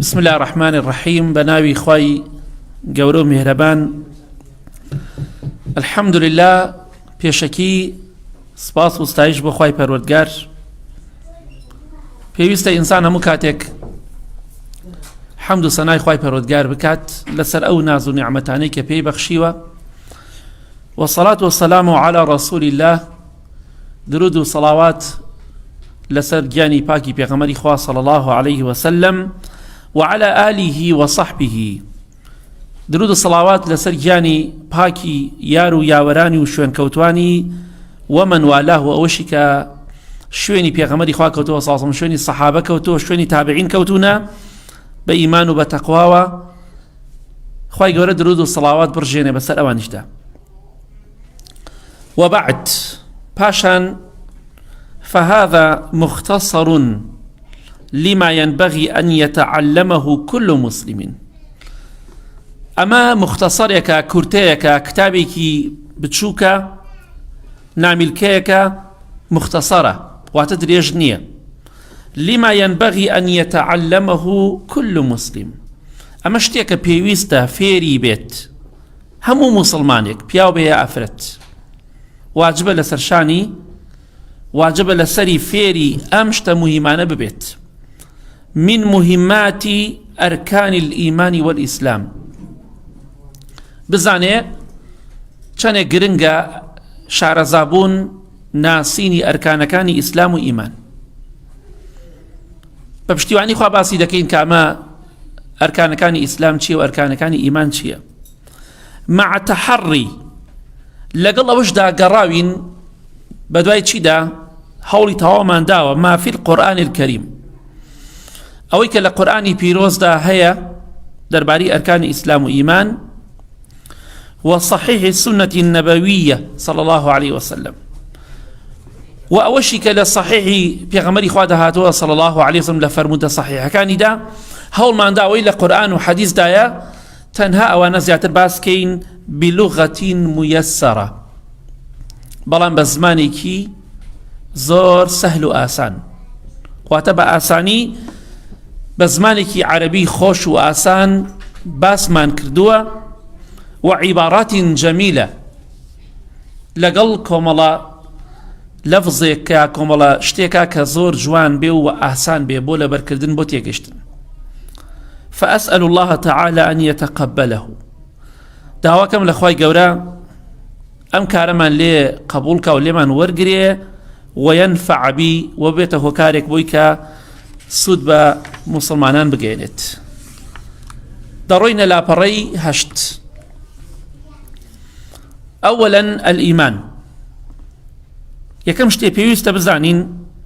بسم الله الرحمن الرحيم. بناوي خوي قورو مهربان. الحمد لله بيشكي سپاس و ستایش بۆ خوای پەروەردگار. پێویستە ئینسان هەموو کاتێک حەمد و سەنای خوای پەروەردگار بکات لەسەر ئەو ناز و نیعمەتانەی کە پێی بەخشیوە. والصلاة والسلام على رسول الله. درود و صلوات لسر گیانی پاکی پیغمبری خوا صلی الله عليه وسلم وعلى آله وصحبه. درود و صلوات لسر گیانی پاکی یارو یاورانی و شوێن کەوتوانی ومن والاه و ئەوەشی کە شوێنی پیغمبری خوا کەوتووە صلی الله عليه وسلم، شوێنی صحابە کەوتووە، شوێنی تابعین کەوتونە بە ئیمان و بە تەقواوە. خوای گەورە درود و صلوات بڕژێنێ بەسەر ئەوانیشدا. وبعد پاشان فهذا مختصر لما ينبغي أن يتعلمه كل مسلم. أما مختصرك كورتيك كتابك بتشوك نعملكيك مختصرة وتدريج نية لما ينبغي أن يتعلمه كل مسلم. أما اشتيك بيويستا فيري بيت همو مسلمانك بياو بيا أفرت واجب لسرشاني واجب لسري فيري أمشت مهمانة ببيت من مهمات أركان الإيمان والإسلام. بزاني چنه گرنگا شارزابون ناسيني أركان كان إسلام وإيمان. بپشتیوانی خواه باسی دەکەین کە ئەمە ئەرکانەکانی ئیسلام چییە و ئەرکانەکانی ئیمان چییە، مع تحري لەگەڵ ئەوەشدا گەڕاوین بەدوای چیدا هەوڵی تەواومان داوە ما في القرآن الكريم، ئەوەی کە لە قورئانی پیرۆزدا هەیە دەربارەی ئەرکانی ئیسلام و ئیمان، وصحيح السنة النبوية صلى الله عليه وسلم، وأوشي كلا صحيح بيغمري خواد هاتوا صلى الله عليه وسلم لفرمود صحيح كان دا هول ما دا ويلا قرآن وحديث دايا تنها أو نزيات باسكين بلغة ميسرة بلان بزماني كي زور سهل آسان واتبع آساني بزماني كي عربي خوش وآسان باس مان كردوا وعبارات جميلة لقل كوملا لفظێک کۆمەڵە شتێکا کە زۆر جوان بێ و ئاسان بێ بۆ لەبەرکردن بۆ تێگەشتن. فأسأل الله تعالى أن يتقبله. داواکەم لە خوای گەورە ئەم کارەمان لێ قبولکە و لێمان وەرگرێ وينفع بي وبێتە هۆکارێک بۆی کە سوود بە مسلمانان بگەێنێت. دەڕۆینە لاپەڕەی هەشت. أولا الإيمان. یەکەم شتێ پێویستە بزانین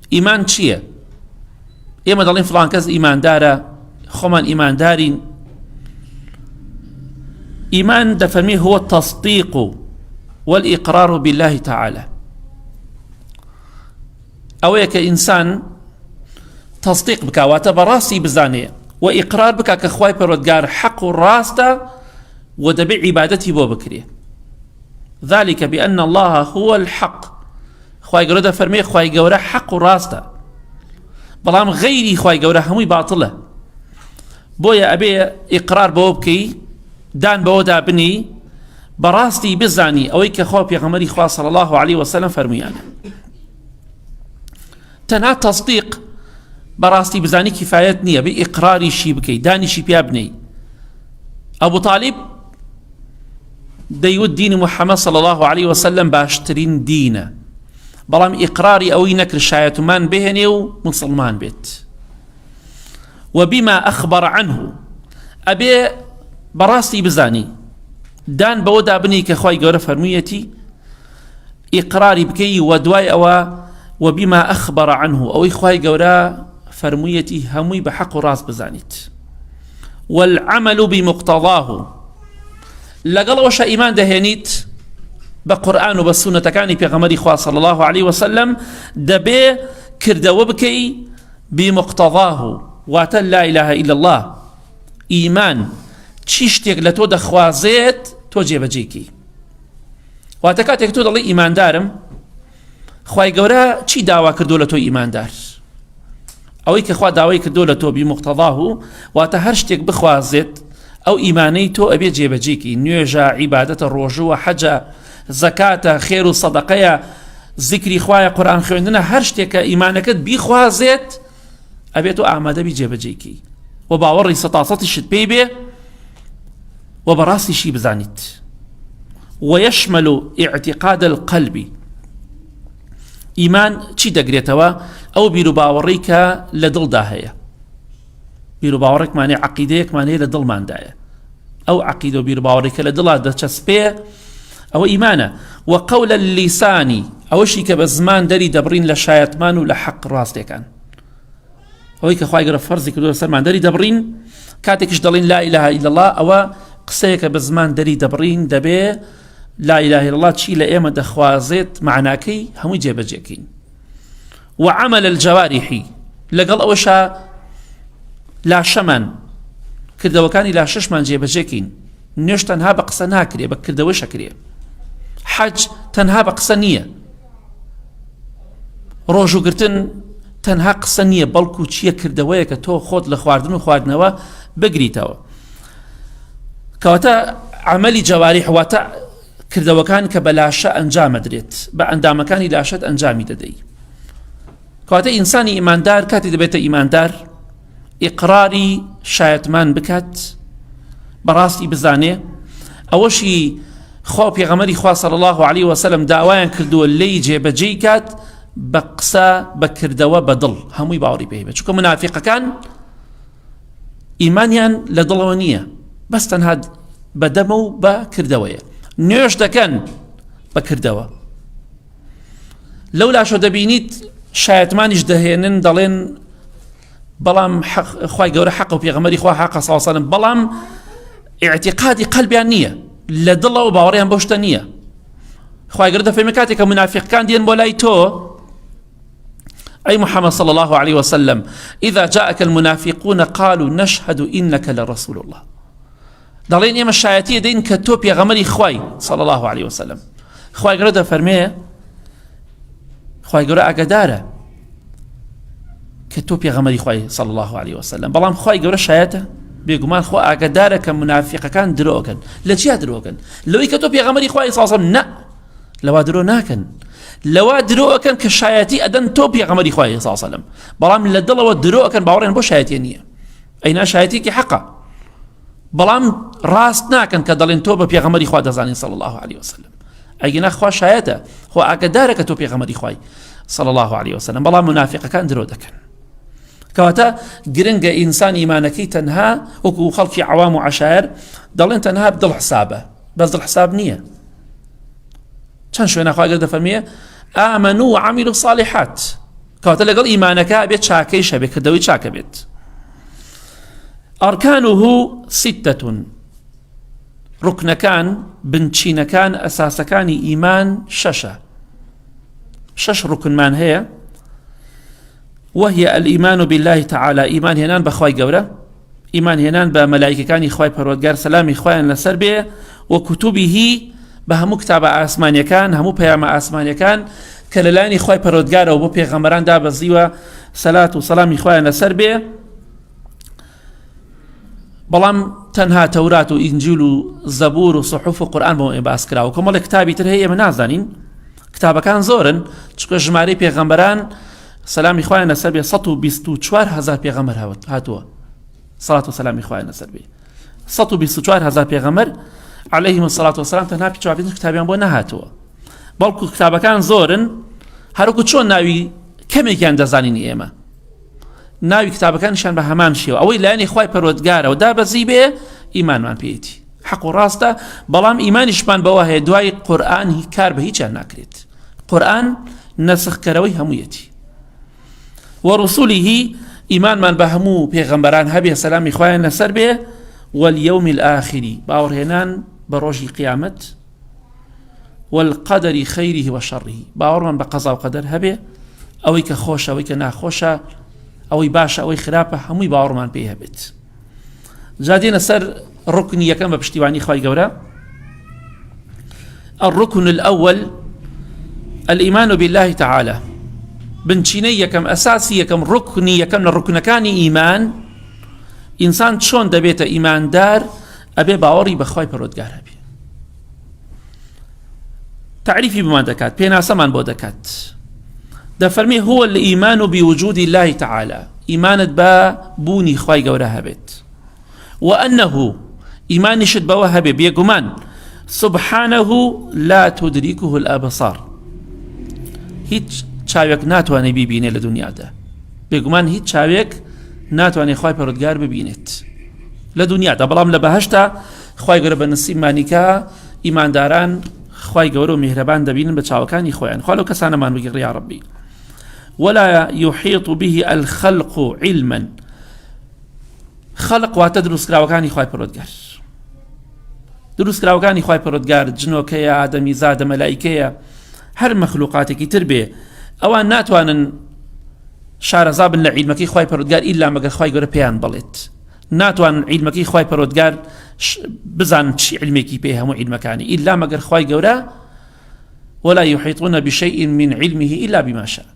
ئیمان چییە. ئێمە دەڵێن فڵان کەس ئیماندارە، خۆمان ئیماندارین. ئیمان دەفەرمێ هو التصديق والإقرار بالله تعالى. ئەوەیە کە ئینسان تەصدیق بکا واتە بەڕاستی بزانێ و ئیقرار بکا کە خوای پەروەردگار حەق و ڕاستە و دەبێ عیبادەتی بۆ بکرێ. ذلك بأن الله هو الحق. خوای گەورە دەفەرمێ خوای گەورە حەق و ڕاستە، بەڵام غەیری خوای گەورە هەمووی باتڵە. بۆیە ئەبێ ئیقرار بەوە بکەی، دان بەوەدا بنی، بەڕاستی بزانی ئەوەی کە خوا پێغەمبەری خوا صلی الله عليه وسلم فەرموویانە. تەنها تەصدیق بەڕاستی بزانی کفایەت نییە، بێ ئیقراریشی بکەی، دانیشی پیا بنەی. ئەبوو طالب دەیوت دینی محەممەد صلی الله عليه وسلم باشترین دینە، بەڵام ئیقراری ئەوەی نەکرد شایەتمان بهێنێ و مسلمان بێت. وبما أخبر عنه ئەبێ بەڕاستی بزانی، دان بەوەدا بنی کە خوای گەورە فەرموویەتی، ئیقراری بکەی و دوای ئەوە وبما أخبر عنه ئەوەی خوای گەورە فەرموویەتی هەمووی بە حەق و ڕاست بزانیت. والعمل بمقتضاه لەگەڵ ئەوەشە ئیمان دەهێنیت بقرآن وبسنة كان في خوا صلى الله عليه وسلم دبي كردوا بكي بمقتضاه واتل لا إله إلا الله. إيمان تشيشتك لتو دخوازيت توجي بجيكي واتكاتك تو دلي إيمان دارم خواي قورا چي داوا كردو لتو إيمان دار ئەوەی کە خوا داوای کردو لە تۆ بمقتضاه واتە هەر شتێک بخوازێت ئەو ئیمانەی تۆ ئەبێ جێبەجێکی نوێژە عیبادەتە ڕۆژووە حەجە زەکاتە خێر و سەدەقەیە ذکری خوایە قورئان خوێندنە هەر شتێکە ئیمانەکەت بیخوازێت ئەبێت تۆ ئامادە بی جێبەجێکی و باوەڕی سەتاسەتیشت پێی بێ و بەڕاستیشی بزانیت ويشمل اعتقاد القلب إيمان چی دەگرێتەوە ئەو بیر و باوەڕی کە لە دڵدا هەیە بیر و باوەڕێکمانێ عەقیدەیەکمانەیە لە دڵماندایە ئەو عەقیدە و بیر و باوەڕی کە لە دڵا دەچەسپێ ئەوە ئیمانە وقول اللسانی ئەوەشی کە بە زمان دەری دەبڕین لە شایەتمان و لە حەق ڕاستێکان ئەوەی کە خوای گەورە فەرزی کردووە سەرمان دەری دەبڕین کاتێکش دەڵین لا إله إلا الله ئەوە قسەیەکە بە زمان دەری دەبڕین دەبێ لا إله إلا الله چی لە ئێمە دەخوازێت معناکەی هەمووی جێبەجێکەین وعمل الجوارح لەگەڵ ئەوەشە لاشەمان کردەوەکانی لاشەشمان جێبەجێکەین نوێژ تەنها بە قسە ناکرێ بە کردەوەی شەکرێ حەج تەنها بە قسە نییە ڕۆژوگرتن تەنها قسە نییە بەڵکو چییە کردەوەیە کە تۆ خۆت لە خواردن و خواردنەوە بگریتەوە کەواتە عملی جەوارح واتە کردەوەکان کە بە لاشە ئەنجام ئەدرێت بە ئەندامەکانی لاشەت ئەنجامی دەدەی کەواتە ئینسانی ئیماندار کاتی دەبێتە ئیماندار ئیقراری شایەتمان بکات بەڕاستی بزانێ ئەوەشی خوا پێغەمبەری خوا صلی الله علیه وسلم داوایان کردووە لێی جێبەجێی کات بە قسە بە کردەوە بە دڵ هەمووی باوەڕی پێی بێت چونکە منافیقەکان ئیمانیان لە دڵەوە نییە بەس تەنها بەدەمە و بە کردەوەیە نوێژ دەکەن بە کردەوە لەو لاشۆ دەبینیت شایەتمانیش دەهێنن دەڵێن بەڵام خوای گەورە حەق و پێغەمبەری خوا حەق صلی الله علیه وسلم بەڵام اعتقادی قەلبیان نییە لە دڵەوە باوەڕیان بۆ شتە نییە خوای گەورە دەفەرمێ کاتێک کە منافیقەکان دێن بۆ لای تۆ أي محمد صلى الله عليه وسلم إذا جاءك المنافقون قالوا نشهد إنك لرسول الله دەڵێن ئێمە شایەتیە دەین کە تۆ پێغەمبەری خوای صلى الله عليه وسلم خوای گەورە دەفەرمێ خوای گەورە ئاگادارە کە تۆ پێغەمبەری خوای صلى الله عليه وسلم بەڵام خوای گەورە شایەتە بێگومان خوا ئاگادارە کە منافیقەکان درۆکەن لە چیا درۆکەن لەوەی کە تۆ پێغەمبەری خوای صلى الله عليه وسلم نە لەوا درۆ ناکەن لەوا درۆکەن کە شایەتی ئەدەن تۆ پێغەمبەری خوای صلى الله عليه وسلم بەڵام لە دڵەوە درۆکەن باوەڕیان بۆ شایەتیە نییە ئەینا شایەتێکی حەقە بەڵام ڕاست ناکەن کە دەڵێن تۆ بە پێغەمبەری خوا دەزانین صلى الله عليه وسلم ئەگەنا خوا شایەتە خوا ئاگادارە کە تۆ پێغەمبەری خوای صلى الله عليه وسلم بەڵام منافیقەکان درۆ دەکەن کەواتە گرنگە ئینسان ئیمانەکەی تەنها وەکو خەڵکی عەوام و عەشایر دەڵێن تەنها بدڵ حسابە بەس دڵ حساب نییە چەند شوێنە خوا گەورە دەفەرمێ ئامنوا وعملوا الصالحات کەواتە لەگەڵ ئیمانەکە بێت چاکەیش هەبێت کردەوەی چاکە بێت أركانه ستة ركنكان بنشينكان أساسكان إيمان شش ركن من هي وهي الإيمان بالله تعالى إيمان هنان بخواي قورة إيمان هنان بملائكة كان إخواي پروردگار سلام إخواي لسر به وكتبه بهمو كتاب آسمانيا كان همو بيام آسمانيا كان كللان إخواي پروردگار وبو پیغمبران دا بزيوة صلاة وسلام إخواي لسر به بەڵام تەنها تەورات و ئینجیل و زەبور و سوحوف و قورئان بۆ باس کراوە کۆمەڵێک کتابی تر هەیە ئێمە نازانین کتابەکان زۆرن چونکە ژمارەی پێغەمبەران سەلامی خوایان لەسەر بێ 124,000 پێغەمبەر هاتووە سەڵات و سەلامی خوایان لەسەر بێ 124,000 پێغەمبەر عەلەیهیم السەڵات وەسەلام تەنها پیچوابێتن کتابیان بۆ نەهاتووە بەڵکو کتابەکان زۆرن هەروەکو چۆن ناوی کەمێکیان دەزانین ئێمە ناوی کتابەکانیشان بە هەمان شێوە ئەوەی لایەنی خوای پەروەردگارەوە دابەزی بێ ئیمانمان پێیەتی حەق و ڕاستە بەڵام ئیمانیشمان بەوە هەیە دوای قورئان کار بە هیچیان ناکرێت قورئان نەسخکەرەوەی هەموویەتی وەڕسوولیه ئیمانمان بە هەموو پێغەمبەران هەبێ سەلامی خوایان لەسەر بێ واليوم الآخر باوەڕهێنان بە ڕۆژی قیامەت والقدر خيره وشره باوەڕمان بە قەزا و قەدەر هەبێ ئەوەی کە خۆشە ئەوەی کە ناخۆشە ئەوەی باشە ئەوەی خراپە هەمووی باوەڕمان پێی هەبێت جا دێنە سەر ڕوکنی یەکەم بە پشتیوانی خوای گەورە الركن الأول الإيمان بالله تعالى بنچینەی یەکەم ئەساسی یەکەم ڕوکنی یەکەم لە ڕوکنەکانی ئیمان ئینسان چۆن دەبێتە ئیماندار ئەبێ باوەڕی بەخوای پەروەردگار هەبێ. تعریفی بمان دەکات پێناسەمان بۆ دەکات دەفەرمێ هو الإيمان بوجود الله تعالى ئیمانت بە بوونی خوای گەورە هەبێت وأنه ئیمانیشت بەوە هەبێ بێگومان سبحانه لا تدركه الأبصار هیچ چاوێک ناتوانێ بیبینێ لە دنیادا بێگومان هیچ چاوێک ناتوانێ خوای پەروەردگار ببینێت لە دنیادا بەڵام لە بەهەشتا خوای گەورە بە نسیبمانیکە ئیمانداران خوای گەورە و میهرەبان دەبینن بە چاوەکانی خۆیان خوا لەو کەسانەمان بگیڕ یا ربی ولا يحيط به الخلق علما خلق واتە دروستکراوەکانی خوای پەروەردگار دروستکراوەکانی خوای پەروەردگار جنۆکەیە ئادەمیزادە مەلایکەیە هەر مەخلوقاتێکی تر بێ ئەوان ناتوانن شارەزا بن لە عیلمەکەی خوای پەروەردگار ئیلا مەگەر خوای گەورە پێیان بڵێت ناتوانن عیلمەکەی خوای پەروەردگار بزان چی علمێکی پێ هەموو عیلمەکانی ئیلا مەگەر خوای گەورە ولا يحيطون بشيء من علمه إلا بما شاء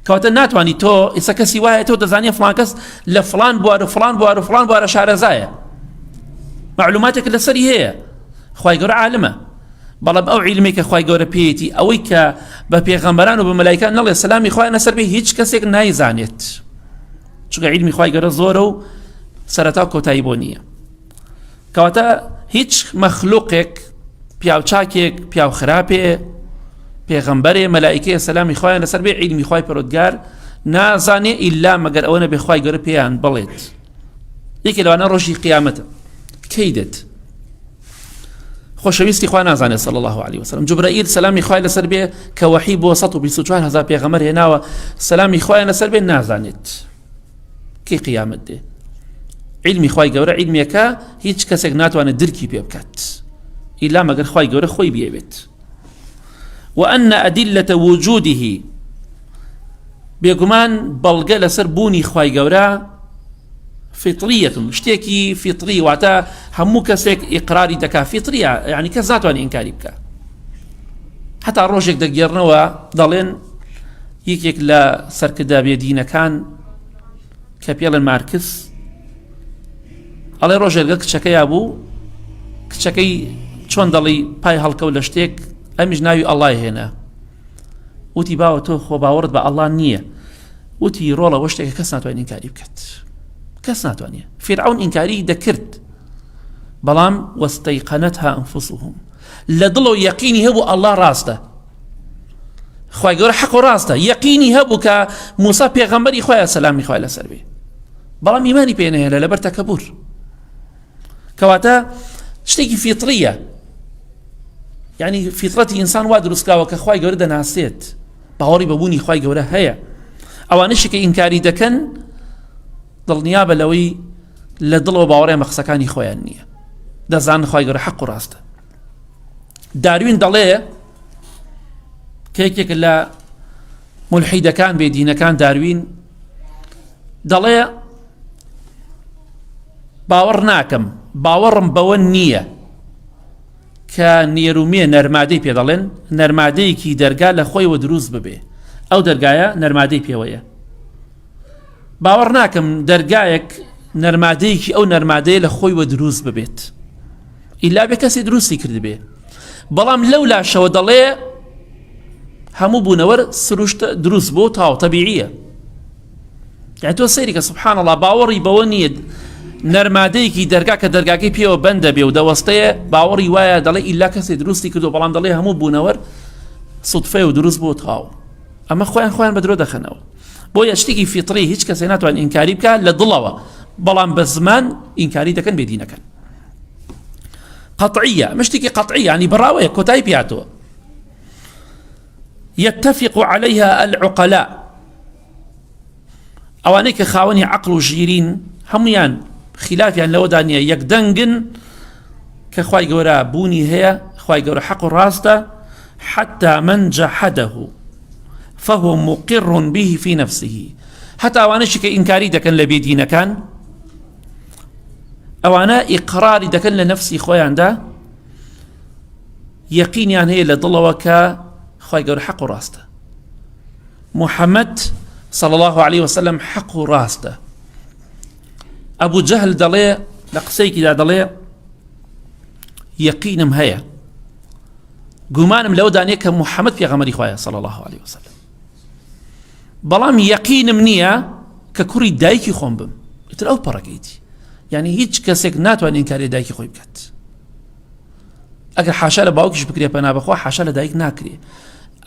کەواتە ناتوانی تۆ ئێستا کەسی وایە تۆ دەزانێ فڵان کەس لە فڵان بوار و فڵان بوار و فڵان بوارە شارەزایە معلوماتێک لەسەری هەیە خوای گەورە عالمە بەڵام ئەو عیلمێک کە خوای گەورە پێیەتی ئەوەی کە بە پێغەمبەران و بە مەلایکان نەڵێ سەلامی خوای لەسەر بێ هیچ کەسێک نایزانێت چونکە عیلمی خوای گەورە زۆرە و سەرەتا و کۆتایی بۆ نییە کەواتە هیچ مەخلوقێک پیاوچاکێک پیاو خراپێ پێغەمبەرێ مەلایکەیە سەلامی خوایان لەسەر بێ عیلمی خوای پەروەردگار نازانێ ئیلا مەگەر ئەوە نەبێ خوای گەورە پێیان بڵێت یەکێ لەوانە ڕۆژی قیامەتە کەی دێت خۆشەویستی خوا نازانێت صلی الله عليه وسلم جوبرائیل سەلامی خوای لەسەر بێ کە وەحی بۆ 124000 پێغەمبەر هێناوە سەلامی خوایان لەسەر بێ نازانێت کەی قیامەت دێ علمی خوای گەورە علمیەکە هیچ کەسێک ناتوانێت درکی پێ بکات ئیلا مەگەر خوای گەورە خۆی بێوێت وأن أدلة وجوده بيقمان بلغة لسر بوني خواي قورا فطرية شتيكي فطري واتا همو كسيك إقراري دكا فطرية يعني كذاتوان إنكاري بكا حتى الروجك دقيرنوا ضلين يكيك لا سركدا بيدينا كان كابيال ماركس على روجك كتشكي أبو كتشكي چون دڵی پای هەڵکەوت لە شتێک ئەمیش ناوی ئەڵڵای هێنا وتی باوە تۆ خۆ باوەڕت بە ئەڵڵا نییە وتی ڕۆڵەوە شتێکە کەس ناتوانێت ئینکاری بکات کەس ناتوانێت فیرعون ئینکاری دەکرد بەڵام وەستەیقەنەتها ئەنفوسهم لە دڵەوە یەقینی هەبوو ئەڵڵا ڕاستە خوای گەورە حەق و ڕاستە یەقینی هەبوو کە موسا پێغەمبەری خۆیە سەلامی خوای لەسەر بێ بەڵام ئیمانی پێ نەهێنا لەبەر تەکەبور کەواتە شتێکی فیتریە یعنی فیترەتی ئینسان وا دروستکراوە کە خوای گەورە دەناسێت باوەڕی بەبوونی خوای گەورە هەیە ئەوانەشی کە ئینکاری دەکەن دڵنیا بە لەوەی لە دڵەوە باوەڕیان بە قسەکانی خۆیان نییە دەزانن خوای گەورە حەق و ڕاستە داروین دەڵێ کە یەکێک لە مولحیدەکان بێدینەکان داروین دەڵێ باوەڕ ناکەم باوەڕم بەوە نییە کە نێرومێ نەرمادەی پێ دەڵێن نەرمادەیەکی دەرگا لە خۆیەوە دروست ببێ ئەو دەرگایە نەرمادەی پێوەیە باوەڕ ناکەم دەرگایەک نەرمادەیەکی ئەو نەرمادەیە لە خۆیەوە دروست ببێت ئیلا بێ کەسی دروستی کرد بێ بەڵام لەو لاشەوە دەڵێ هەموو بوونەوەر سروشت دروست بۆ تاو تەبیعیە یعنی تۆ سەیری کە سبحان الله باوەڕی بەوە نییە نەرمادەیەکی دەرگا کە دەرگاکەی پێوە بەندە بێ و دەوەستەیە باوەڕی وایە دەڵێ ئیلا کەسی دروستی کردو بەڵام دەڵێ هەموو بوونەوەر سودفەیە و دروست بۆ تاو ئەمە خۆیان بە درۆ دەخەنەوە بۆیە شتێکی فیتری هیچ کەسێ ناتوان ئینکاری بکات لە دڵەوە بەڵام بە زمان ئینکاری دەکەن بێدینەکەن قەطعیە مشتێکی قەطعی ینی بڕاوەیە کۆتایی پیاتەوە يتفق عليها العقلاء ئەوانەی کە خاوەنی عەقڵ و ژیرین هەمویان خلافیان لەوەدا نییە یەکدەنگن کە خوای گەورە بوونی هەیە خوای گەورە حەق و ڕاستە حتى من جحده فهو مقر به في نفسه حتى ئەوانەشی کە ئینکاری دەکەن لە بێدینەکان ئەوانە ئیقراری دەکەن لە نەفسی خۆیاندا یەقینیان هەیە لە دڵەوە کە خوای گەورە حەق و ڕاستە محەممەد صلى الله عليه وسلم حق راسته. أبو جهل دلي لقسيك إذا دلي يقينم هيا قمانم لو دانيك محمد في غمر إخوائي صلى الله عليه وسلم بلام يقينم نية ككوري دايكي خون بم تلو بركيتي يعني هيج كسك ناتوان إنكاري دايكي خوي بكت أجر حاشا لباوكش بكري بنا بخوا حاشا لدايك ناكري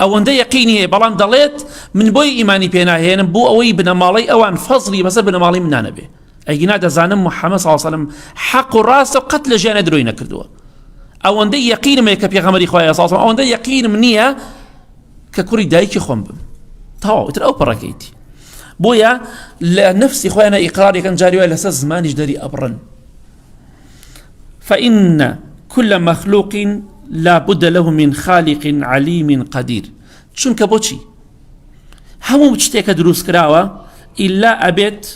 ئەوەندە یەقینی هەیە بەڵام دەڵێت من بۆی ئیمانی پێ ناهێنم بۆ ئەوەی بنەماڵەی ئەوان فەزڵی بەسەر بنەماڵی منانە بێ ئەیگینا دەزانم محەممەد صلی الله علیه وسلم حەق و ڕاستە و قەت لە ژیانە درۆی نەکردووە ئەوەندە یەقینم هەیە کە پێغەمبەری خوایە صلی الله علیه وسلم ئەوەندە یەقینم نییە کە کوڕی دایکی خۆم بم تەواو ئیتر ئەو پەڕەکەیتی بۆیە لە نەفسی خۆیانە ئیقرار یەکەن جاری وایە لەسەر زمانیش دەری ئەبڕن فإن كل مخلوق لا بد له من خالق عليم قدير چونکە بۆچی هەموو شتێکە دروست کراوە ئیلا ئەبێت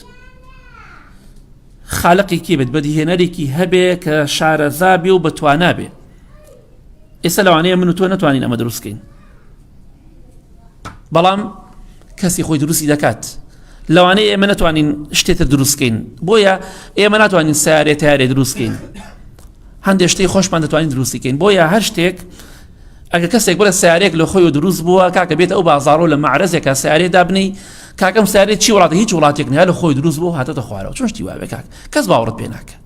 خالقێکی بێت بەدیهێنەرێکی هەبێ کە شارەزابێ و بەتوانا بێ ئێستا لەوانەیە من و تۆ نەتوانین ئەمە دروستکەین بەڵام کەسی خۆی دروستی دەکات لەوانەیە ئێمە نەتوانین شتێتر دروستکەین بۆیە ئێمە ناتوانین سیارێ تیارێ دروستکەین هەندێک شتەی خۆشمان دەتوانین دروستیکەین بۆیە هەر شتێک ئەگەر کەسێک بڵێ سیارێک لە خۆی و دروست بووە کاکە بێتە ئەو بازاڕۆ لە مەعرەزێکە سیارێ دابنەی کاکەم سیارێ چی وڵاتە هیچ وڵاتێک نیا لە خۆی دروست بوو هاتەتە خوارەوە چۆن شتی وابێ کاک کەس باوەڕت پێ ناکە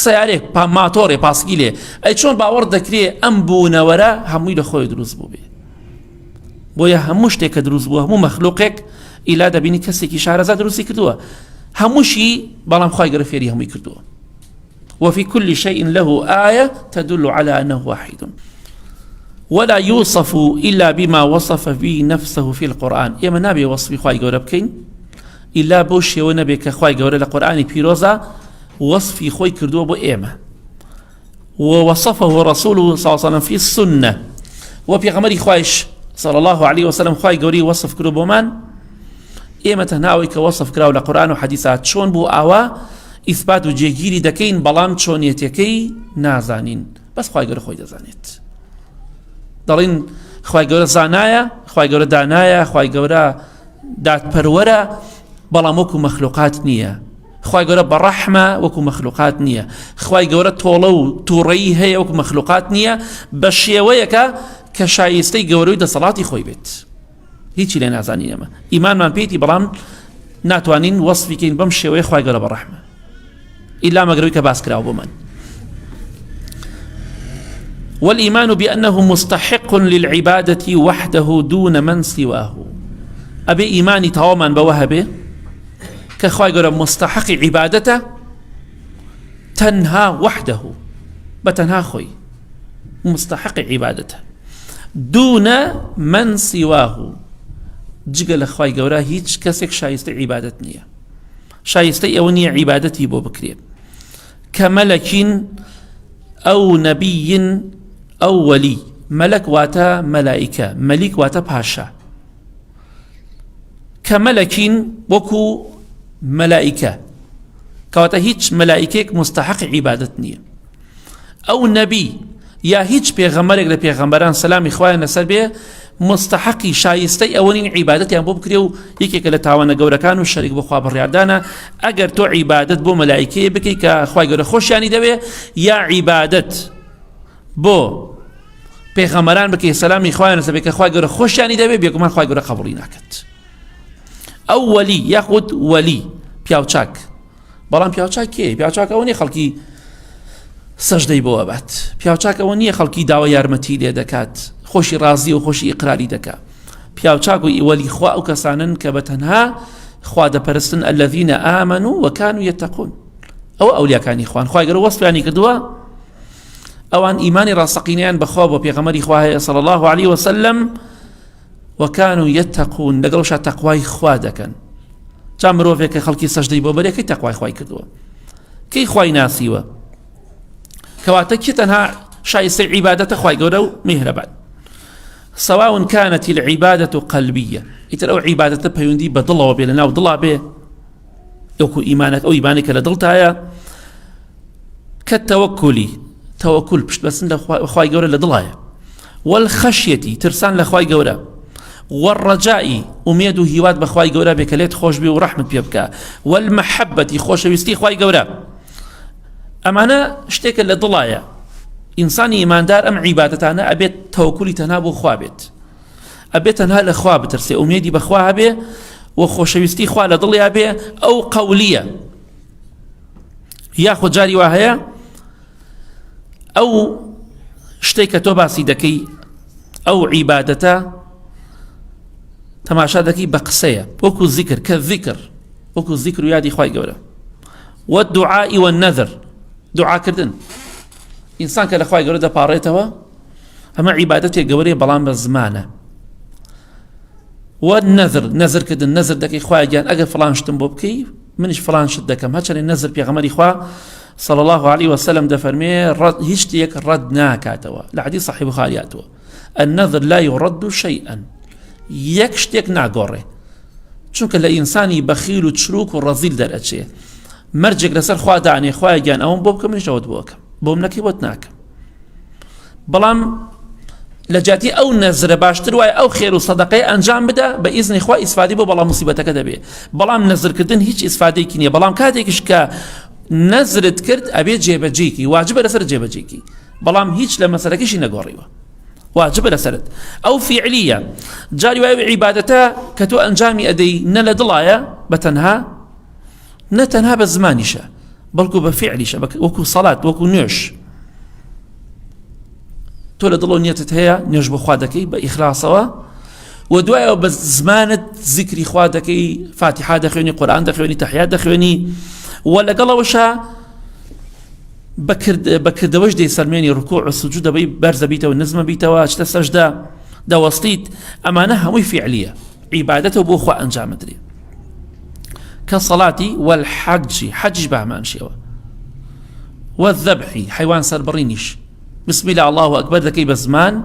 سیارێک ماتۆڕێ پاسکیلێ ئەی چۆن باوەڕ دەکرێ ئەم بوونەوەرە هەمووی لە خۆی دروست بوو بێ بۆیە هەموو شتێک کە دروست بووە هەموو مەخلوقێک ئیلا دەبینی کەسێکی شارەزا دروستی کردووە هەمووشی بەڵام خوای گەورە فێری هەمووی کردووە وفي كل شيء له آية تدل على أنه واحد ولا يوصف إلا بما وصف به نفسه في القرآن إما نبي وصف خواي قورا بكين إلا بوشي ونبي كخواي قورا لقرآن بيروزا وصف خواي كردوه بو إما ووصفه رسوله صلى الله عليه وسلم في السنة وفي غمر خوايش صلى الله عليه وسلم خواي قوري وصف كردوه بمان إما تناوي كوصف كراو لقرآن وحديثات شون بو آوا ئیثبات و جێگیری دەکەین بەڵام چۆنیەتەکەی نازانین بەس خوای گەورە خۆی دەزانێت دەڵێن خوای گەورە زانایە خوای گەورە دانایە خوای گەورە دادپەروەرە بەڵام وەکو مەخلوقات نییە خوای گەورە بەڕەحمە وەکو مەخلوقات نییە خوای گەورە تۆڵە و تووڕەیی هەیە وەکو مەخلوقات نییە بە شێوەیەکە کە شایستەی گەورەی دەسەڵاتی خۆی بێت هیچی لێ نازانین ئەمە ئیمانمان پێیتی بەڵام ناتوانین وەصفیکەین بەم شێوەیە خوای گەورە بەڕەحمە إلا مقروي كباس كراو بمن والإيمان بأنه مستحق للعبادة وحده دون من سواه أبي إيماني تواما بوهبه كخواي قرب مستحق عبادته تنهى وحده بتنهى خوي مستحق عبادته دون من سواه جقل خواي قرا هيج كسك شايست عبادتنية شايست أوني عبادتي بو بكريب كملك أو نبي أو ولي ملك واتا ملائكة ملك واتا باشا كملك وكو ملائكة كواتا هيج ملائكة مستحق عبادتني أو نبي يا هيج بيغمبرك لبيغمبران سلام إخواننا سلبية مستحقی شایستەی ئەوەنین عیبادەتیان بۆ بکرێ و یەکێکە لە تاوانە گەورەکان و شەریک بە خوا بڕیاردانە ئەگەر تۆ عیبادەت بۆ مەلایکێ بکەی کە خوای گەورە خۆشیانی دەوێ یا عیبادەت بۆ پێغەمبەران بکەی سەلامی خوایان لەسەر بێ کە خوای گەورە خۆشیانی دەوێ بێگومان خوای گەورە قبوڵی ناکات ئەو وەلی یاخود وەلی پیاوچاک بەڵام پیاوچاک کێ پیاوچاک ئەوە نییە خەڵکی سەجدەی بۆ ئەبات پیاوچاک ئەوە نییە خەڵکی داوای یارمەتی لێ دەکات خۆشی ڕازی و خۆشی ئیقراری دەکات پیاوچاک و وەلی خوا ئەو کەسانن کە بەتەنها خوا دەپەرستن الذين آمنوا وكانوا يتقون ئەو ئەولیاکانی خوان خوای گەورە وەصفیانی کردووە ئەوان ئیمانی ڕاستەقینەیان بەخوا بۆ پێغەمبەری خوا هەیە صلى الله عليه وسلم وكانوا يتقون لەگەڵشا تەقوای خوا دەکەن جا مرۆڤێک کە خەڵکی سەجدەی بۆ بەرێ کەی تەقوای خوای کردووە کەی خوای ناسیوە کەواتە کێ تەنها شایستەی عیبادەتە خوای گەورە و میهرەبان سواء كانت العبادة قلبية إتر أو عبادة بيوندي بدله وبيلنا ودله به يوكو إيمانك أو إيمانك لدلتها كالتوكل توكل بس لخواي جورا لدلها والخشية ترسان لخواي جورا والرجاء أميد هيواد بخواي قورا بكليت خوش بي ورحمة بيبكا والمحبة خوش بيستي خواي قورا أمانا اشتيك للضلايا إنساني إيمان دار أم عبادتانا أبيت توكلي تنابو خوابت أبيت تنها لخوا بترسي أميدي بخواها بي وخوش بيستي خوا لضليا بي أو قولية ياخد جاري واهيا أو اشتيك توباسي دكي أو عبادتا تماشا دكي بقسية وكو الذكر كالذكر وكو الذكر يادي خواي قولا والدعاء والنذر دعاء كردن إنسان كلا خواي قولا دا باريتوا أما عبادتي قولي بلان بزمانة والنذر نذر كردن نذر دكي خواي جان أقل فلان شتن بوبكي منش فلان شد دكم هاتشان النذر بيغمري خوا صلى الله عليه وسلم دا فرمي هشتيك رد ناكاتوا لحديث صحيح بخارياتوا النذر لا يرد شيئا يكشتك ناقوري چونك لإنساني بخيل وتشروك والرزيل در أتشيه مرجك لسر خواه دعني خواه جان أون بوبكم منش جود بوكم بومنكي بوتناكم بلام لجاتي أو نذر باشتر واي أو خير وصدقه أنجام بدا بإذن خواه إسفادي بو بلام مصيبتك دبي بلام نذر كردن هيج إسفادي كينيا بلام كاتيكش كا نذرت كرد أبي جيبجيكي واجب لسر جيبجيكي بلام هيج لما سركيش نقوريوه واجب لسرد أو فعلية جاري واي عبادته كتو أنجامي أدي نلا دلايا بتنها نتنها بزمانشة بلكو بفعلشة وكو صلاة وكو نيوش تولى دلو نيتت هي نيوش بخوادكي بإخلاصها ودوايا بزمانة ذكري خوادكي فاتحة دخيوني قرآن دخيوني تحيات دخيوني ولا قال وشا بكرد وجدي سلماني ركوع السجود بي برز بيته والنزمة بيته واشتا سجدة دا وسطيت أمانها مي فعلية عبادته بوخوا أنجام مدري كصلاتي والحج حج بعمان شيوا والذبح حيوان سربرينيش بسم الله الله أكبر ذكي بزمان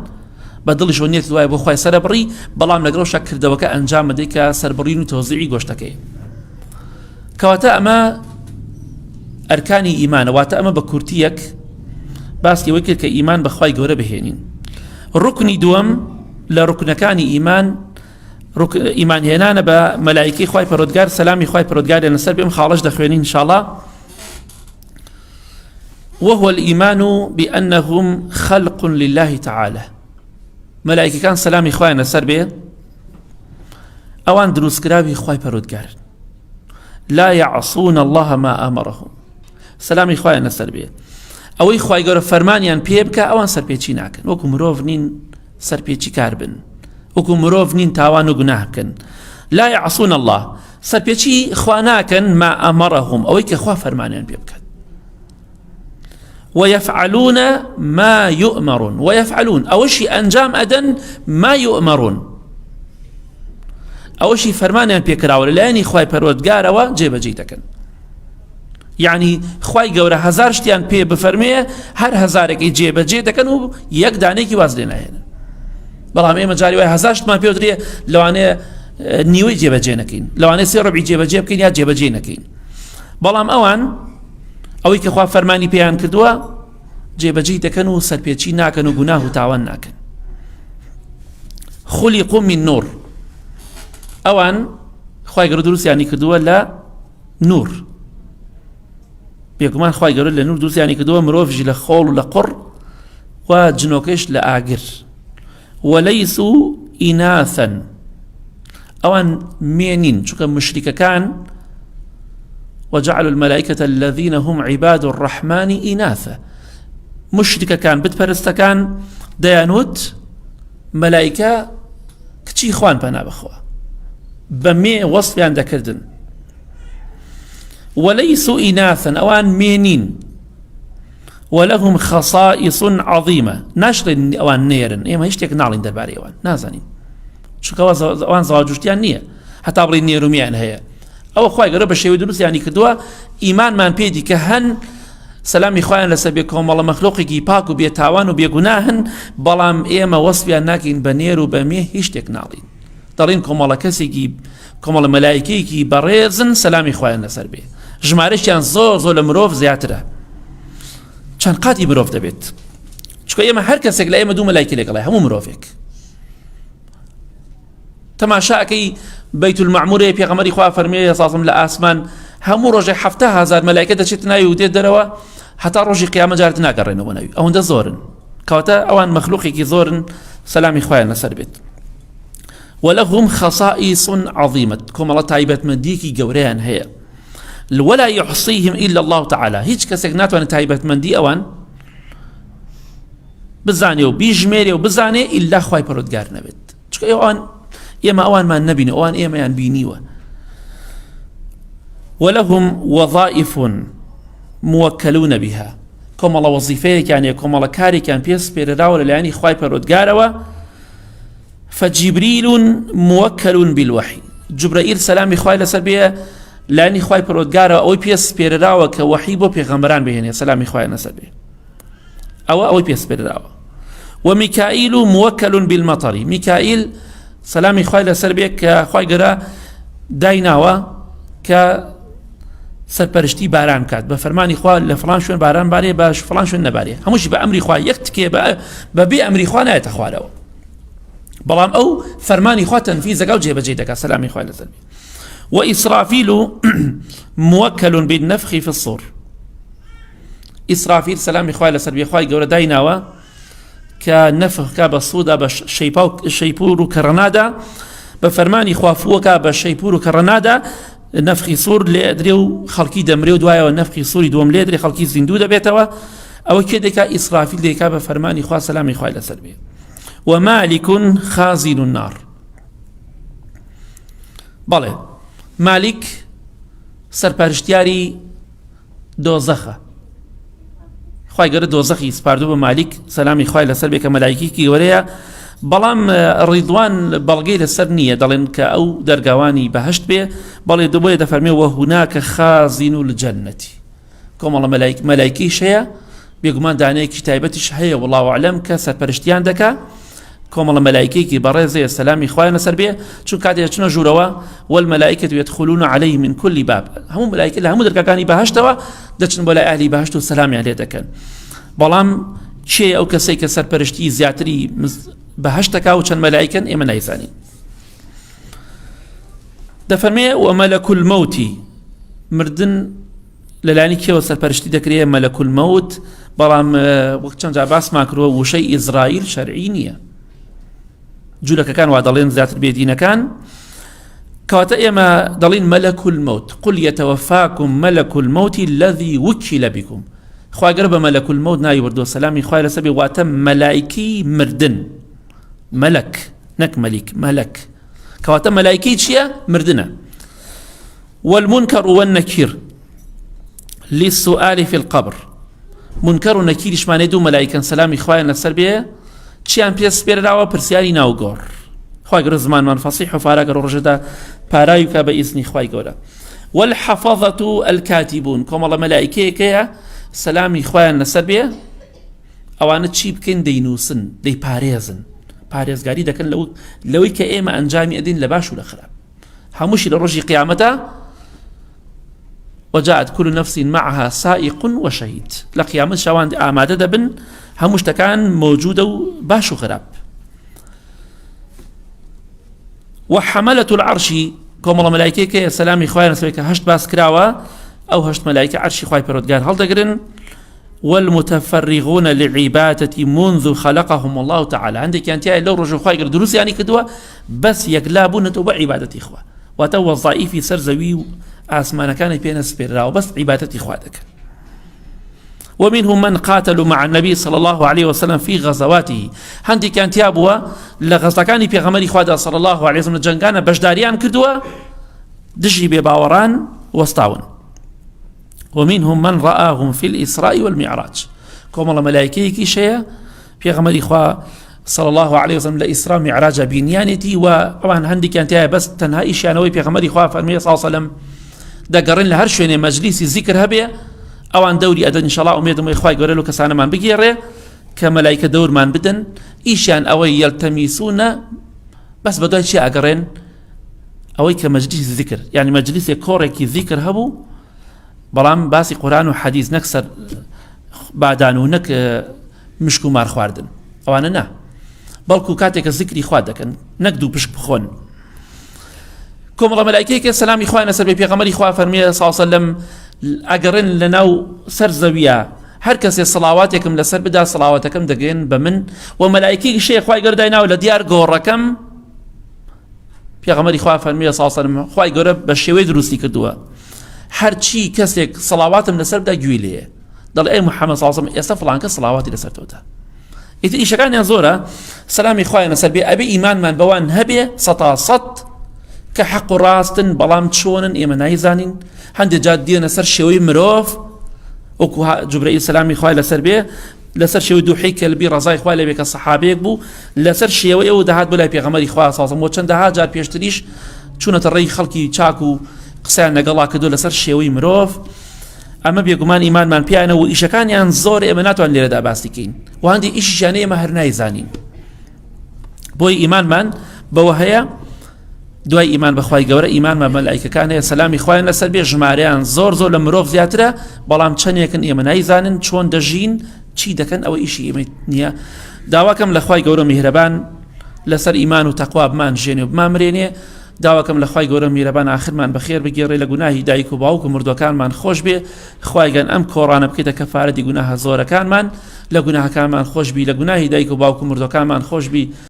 بدلش ونية الواي بوخوا سربري بلام لقرو شكر دوكا أنجام مدري كسربرين وتوزيعي قوشتكي كواتا أما أركاني إيمان واتأمى بكورتيك باس يوكل كإيمان بخواي قورة بهينين الركن دوم لركن كان إيمان إيمان هنانا بملائكي خواي برودقار سلامي خواي برودقار لنسر بهم خالج دخوينين إن شاء الله وهو الإيمان بأنهم خلق لله تعالى ملائكي كان سلامي خواي نسر بهم أوان دروس كرابي خواي برودقار لا يعصون الله ما أمرهم سلامي خواهي نسر بيه اوي خواهي قرأ فرمانيان بيبكا اوان سر بيچي ناكن وكو مروف نين سر بيچي كاربن وكو مروف نين تاوانو گناه بكن لا يعصون الله سر بيچي خواناكن ما أمرهم اوي كخواه فرمانيان بيبكا ويفعلون ما يؤمرون ويفعلون اوشي أنجام أدن ما يؤمرون اوشي فرمانيان بيكراول لاني خواهي پرودگار و جيب جيتكن يعني خواهي قورا هزار شتيان بي بفرميه هر هزارك جيب جيتكن و يك دانيكي وازلين هنا بلام ايما جاري واي هزار شتمان بيو دريه لواني نيوي جيب جينكين لواني سي ربعي جيب جيبكين يا جيب جينكين بلام اوان اوي كخواه فرماني بيان كدوا جيب جيتكن و سر بيچي ناكن و گناه و تاوان ناكن خلقوا من نور اوان خواهي قرر دروس يعني كدوا لا نور بيكمان خواهي قرر لنور دروس يعني كدوا مروفج لخول لقر وجنوكش لآقر وليسوا إناثا اوان مينين شو مشركة كان وجعلوا الملائكة الذين هم عباد الرحمن إناثا مشركة كان بتبرست كان ديانوت ملائكة كتشي خوان بنا بخوا بمي وصف عند كردن وليسوا إناثا أوان مينين ولهم خصائص عظيمة ناشر أوان نيرن إيه ما يشتيك نعلن درباري أوان نازنين شو كواز أوان زواجوشتيان نية حتى أبري نيرو ميان هيا أو أخوة قرب الشيء ودروس يعني كدوا إيمان من بيدي كهن سلامي خوان لسبيكم والله مخلوقي باكو بيتاوان وبيقناهن بلام إيما وصفيان ناكين بنيرو بميه يشتيك نعلن دارين كمالا كسي كمالا ملائكي كي بريزن سلامي خوان لسر بيه جمارش يان زو لمروف زياتره چان قاتي مروف دبيت چكو ايما هر كسك لا ايما دو ملائكي لك الله همو مروفك تەماشاکەی بەیت المەعموورەیە پێغەمبەری خوا فەرمێ ساسم لە ئاسمان هەموو ڕۆژێ 7,000 مەلایکە دەچێت ناوی و دێت دەرەوە هەتا ڕۆژی قیامەت جارت ناگەڕێنەوە ناوی ئەوەندە زۆرن کەواتە ئەوان مەخلوقێکی زۆرن سەلامی خوایان لەسەر بێت ولهم خصائص عظيمة كما تايبت منديكي جوريان هي ولا يحصيهم إلا الله تعالى هيج كسكنات وانا تايبت مندي أوان بزاني وبيجميري وبزاني إلا خواي برودگار نبت چكا أوان إما أوان ما نبيني أوان إما ينبينيوا ولهم وظائف موكلون بها كما الله وظيفة يعني كما الله كاري كان بيس بيراولا لعني خواي برودگاروا فجبريل موكل بالوحي جبرائيل سلامي خواي لسربيه لاني خواي پرودگار او بيس بيراوا كوحي بو پیغمبران بهنه سلامي خواي نسبيه او بيس بيراوا وميكائيل موكل بالمطر ميكائيل سلامي خواي لسربيه كخواي غرا دايناوا ك سرپرشتي باران كات بفرماني خوا لفلان شون باران باري باش فلان شون نباري همش بأمري خوا يكتكي بأمري خوا نايت اخوالو بلام او فرماني خوا تنفيذ او جيب جيدك سلامي خوا لسلبي وإسرافيل موكل بالنفخ في الصور إسرافيل سلامي خوا لسلبي خوا يقول دايناوا كنفخ كبصودا بشيبور كرنادا بفرماني خوا فوكا بشيبور كرنادا نفخي صور لأدريو خلقي دمريو دوايا ونفخي صوري دوم لأدري خلقي زندودة بيتوا او كدكا إسرافيل ديكا بفرماني خوا سلامي خوا لسلبي ومالك خازن النار بله مالك سرپرشتیاری دۆزەخە خوای گەورە دۆزەخی سپاردوو بە مالک سەلامی خوای لەسەر بێ کە مەلایکێکی گەورەیە بەڵام ڕیدوان بەڵگەی لەسەر نییە دەڵێن کە ئەو دەرگاوانی بەهەشت بێ بەڵێ دەبۆیە دەفەرمێ وهوناکە خازن الجەنەتی کۆمەڵە مەلایکیش هەیە بێگومان دانەیەکی تایبەتیش هەیە والله ئەعلەم کە سەرپەرشتیان دەکا كومل ملائكي برزي السلام إخواننا سربية شو قاعد يشنا جوروا والملائكة يدخلون عليه من كل باب هم ملائكة لهم درك كاني بهشتوا دشن بلا أهلي بهشتوا السلام عليه دكان بلام شيء أو كسي كسر برشتي زياتري بهشتك أو شن ملائكة إما نيساني دفرمي وملك الموت مردن للعني كي وسر برشتي دكريه ملك الموت بلام وقت كان جاباس ماكرو وشيء إسرائيل شرعينية جولك كان وعدلين ذات البيدين كان كواتا إما دلين ملك الموت قل يتوفاكم ملك الموت الذي وكل بكم خوا قرب ملك الموت ناي وردو السلام خوا لسبي واتم ملائكي مردن ملك نك ملك كواتا ملائكي شيا مردنا والمنكر والنكير للسؤال في القبر منكر ونكير ما ندو ملائكة سلام خوا لسبي چیان پیس پیراوا پرسیاری ناوگور خوای گەورە زمانمان فەسیح و فاراگەر و ڕۆژەدا پاراوی بکە بە ئیزنی خوای گەورە والحفظة الكاتبون کۆمەڵە مەلایکەیەکەیە سەلامی خوایان لەسەر بێ ئەوانە چی بکەن دەینووسن دەیپارێزن پارێزگاری دەکەن لەوەی کە ئێمە ئەنجامی ئەدەین لە باش و لە خراپ هەمووشی لە ڕۆژی قیامەتە وجاءت كل نفس معها سائق وشهيد لقيامة شوان آمادة دبن هموش تكان موجودة باش وخراب وحملة العرش كوم الله ملائكة سلام إخواننا سبيك هشت باس كراوة أو هشت ملائكة عرش إخواني برودگار هل دقرن والمتفرغون للعبادة منذ خلقهم الله تعالى عندك أنت لو رجل إخواني دروس يعني كدوة بس يقلابون تبع عبادة إخوة وتو الضعيف سرزوي آسمان كان بين سبيرا وبس عبادة إخواتك ومنهم من قاتلوا مع النبي صلى الله عليه وسلم في غزواته هندي كان تيابوا لغزتكاني في غمر إخواته صلى الله عليه وسلم جنگانا بجداريان كردوا دجي بباوران وسطاون ومنهم من رآهم في الإسراء والمعراج كوم الله ملائكي شيء في غمر إخوة صلى الله عليه وسلم لإسراء معراج بنيانتي وطبعا هندي كان تيابوا بس تنهائي شانوي في غمر إخوة فالمية صلى الله عليه وسلم دقرن لهر شويني مجلسي ذكر هبه اوان دوري ادن ان شاء الله اميدم اخوي غورلو كسانا من بگيره كملائكه دور من بدن ايشان او يلتمسون بس بدل شيء اقرن او كمجلس ذكر يعني مجلس كوريكي ذكر هبو بلام باسي قران وحديث نكسر بعدانو نك مشكو مار خواردن اوانا نا بلكو كاتك ذكري خوادك نقدو بشك بخون کۆمەڵە مەلایکەیەکە سەلامی خوای لەسەر بێ پێغەمبەری خوا فەرمیێ صلی الله علیه وسلم ئەگەڕێن لەناو سەر زەویە هەر کەسێ سڵاواتێکم لەسەر بدا سڵاواتەکەم دەگەن بە من و مەلایکەی شێ خوای گەورە دایناوە لە دیار گۆڕەکەم پێغەمبەری خوا فەرمیێ صلی الله علیه وسلم خوای گەورە بە شێوەی دروستی کردووە هەرچی کەسێک سڵاواتم لەسەر بدا گوێ لێ دەڵێ ئەی محەممەد صلی الله علیه وسلم ئێستا فڵان کەس سڵاواتی لەسەر تۆدا ئیتر ئیشەکانیان زۆرە سەلامی خوایە لەسەر بێ ئەبێ ئیمانمان بەوان هەبێ سەتا سەد کە حەق و ڕاستن بەڵام چۆنن ئێمە نایزانین هەندێک جار دێنە سەر شێوەی مرۆڤ وەکو جوبرەئیل سەلامی خوای لەسەر بێ لەسەر شێوەی دووحەی کەلبی ڕەزای خوای لێبێ کە سەحابەیەک بوو لەسەر شێوەی ئەو دەهات بۆ لای پێغەمبەری خوا صلی الله علیه و چەندەها جار پێشتریش چوونەتە ڕێی خەڵکی چاک و قسەیان لەگەڵا کردو لەسەر شێوەی مرۆڤ ئەمە بێگومان ئیمانمان پیانە و ئیشەکانیان زۆر ئێمە ناتوان لێرەدا باسی بکەین و هەندێک ئیشیشیان ئێمە هەر نایزانین بۆی ئیمانمان بەوە هەیە دوای ئیمان بەخوای گەورە ئیمانمان مەلایکەکان هەیە سەلامی خوایان لەسەر بێ ژمارەیان زۆر لە مرۆڤ زیاترە بەڵام چەندێکن ئێمە نایزانن چۆن دەژین چی دەکەن ئەوە ئیشی ئێمە نییە داواکەم لە خوای گەورە میهرەبان لەسەر ئیمان و تەقوا بمان ژێنێ و بمامرێنێ داواکەم لە خوای گەورە میهرەبان ئاخرمان بەخێر بگێڕێ لە گوناهی دایک و باوک و مردوەکانمان خۆش بێ خوایگەن ئەم کۆڕانە بکەیتە کەفارەتی گوناهە زۆرەکانمان لە گوناهەکانمان خۆش بی لە گوناهی دایک و باوک و مردوەکانمان خۆش بی